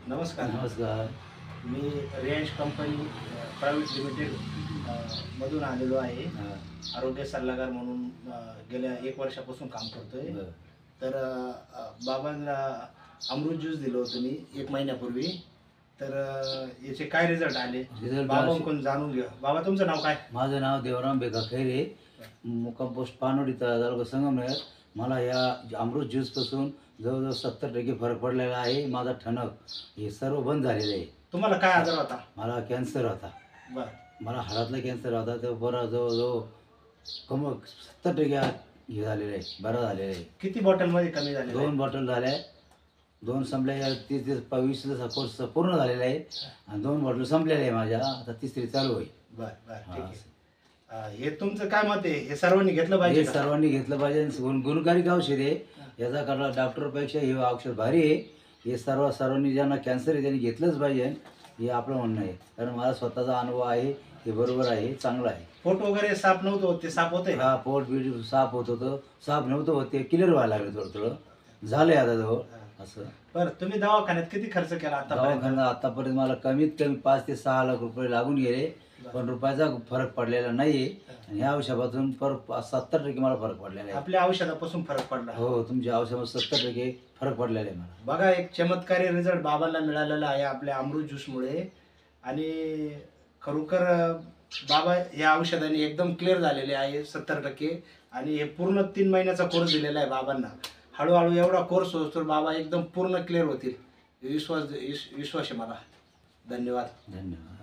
नमस्कार. नमस्कार. मी Reliance company private limited मधून आलेलो आहे. हां. आरोग्य सल्लागार म्हणून गेल्या 1 वर्षापासून काम करतोय. बरं. तर बाबांना अमृत ज्यूस दिलं होतं मी 1 महिन्यापूर्वी. तर याचे काय रिझल्ट आले रिझल्ट बाबांकडून जाणून घ्या. बाबा, तुमचं नाव काय? माझं नाव देवराम बेका खैरे, मुक्काम पोस्ट पानोडी तालुका संगमनेर. मला या अमृत ज्यूसपासून जवळजवळ 70% फरक पडलेला आहे. माझा ठणक हे सर्व बंद झालेलं आहे. तुम्हाला काय आजार होता? मला कॅन्सर होता. बरं. मला हाडातला कॅन्सर होता. तर बरं जवळजवळ 70% हे झालेलं आहे, बरं झालेलं आहे. किती बॉटलमध्ये कमी झाले? 2 बॉटल झाल्या. 2 संपल्या. 20चा कोर्स पूर्ण झालेला आहे आणि 2 बॉटल संपलेल्या आहे माझ्या. आता तिसरी चालू आहे. बरं बरं, ठीक हां. आहे. हे तुमचं काय मत आहे? हे सर्वांनी घेतलं हे पाहिजे का? सर्वांनी घेतलं पाहिजे. गुणकारी औषध आहे. याचा करता डॉक्टरपेक्षा हे औषध भारी आहे. हे सर्वांनी ज्यांना कॅन्सर आहे त्यांनी घेतलंच पाहिजे, हे आपलं म्हणणं आहे. कारण मला स्वतःचा अनुभव आहे. हे बरोबर आहे, चांगलं आहे. पोट वगैरे साफ नव्हतं होत, ते साफ होतंय? हा, पोट बीट साफ होत होतं, साफ नव्हतं होत, ते क्लिअर व्हायला लागलं थोडं थोडं. झालंय आता जवळ असं. बरं, तुम्ही दवाखान्यात किती खर्च केला आतापर्यंत? दवाखाना आतापर्यंत मला कमीत कमी 5 ते 6 लाख रुपये लागून गेले, पण रुपयाचा फरक पडलेला नाहीये. आणि ह्या औषधापासून 70% मला फरक पडलेला आहे. आपल्या औषधापासून फरक पडला? हो, तुमच्या औषधामध्ये 70% फरक पडलेला आहे मला. बघा, एक चमत्कारी रिझल्ट बाबांना मिळालेला आहे आपल्या अमृत ज्यूसमुळे. आणि खरोखर बाबा या औषधाने एकदम क्लिअर झालेले आहे 70%. आणि हे पूर्ण 3 महिन्याचा कोर्स दिलेला आहे बाबांना. हळूहळू एवढा कोर्स होतो बाबा एकदम पूर्ण क्लिअर होतील, विश्वास आहे मला. धन्यवाद. धन्यवाद.